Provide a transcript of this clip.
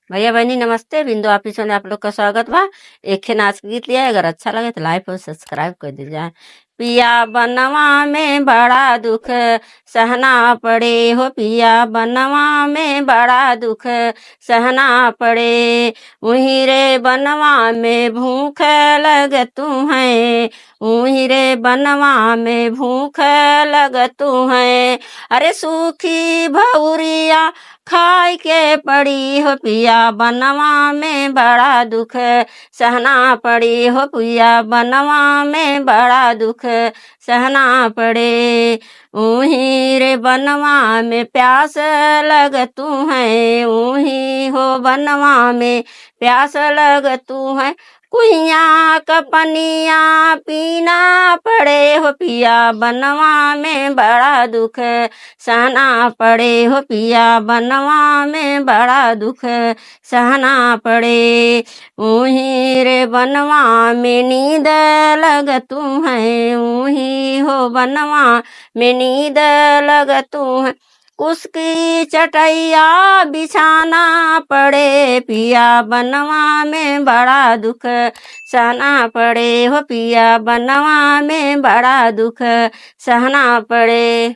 भैया बहनी नमस्ते। बिंदु ऑफिस में आप लोग का स्वागत बा। एक खे नाच गीत लिया है, अगर अच्छा लगे तो लाइक और सब्सक्राइब कर दीजिए। पिया बनवा में बड़ा दुख सहना पड़े हो, पिया बनवा में बड़ा दुख सहना पड़े। वहीं रे बनवा में भूख लग तू है, वहीं रे बनवा में भूख लग तू है। अरे सूखी भौरिया खाई के पड़ी हो, पिया बनवा में बड़ा दुख सहना पड़ी हो, पिया बनवा में बड़ा दुख सहना पड़े। ऊही रे बनवा में प्यास लग तू है, ऊही हो बनवा में प्यास लग तू है। कुइया का पनिया पीना पड़े हो, पिया बनवा में बड़ा दुख सहना पड़े हो, पिया बनवा में बड़ा दुख सहना पड़े। ऊही रे बनवा में नींद लग तू है, ऊही हो बनवा में नींद लग तू है। उसकी चटैया बिछाना पड़े, पिया बनवा में बड़ा दुख सहना पड़े हो, पिया बनवा में बड़ा दुख सहना पड़े।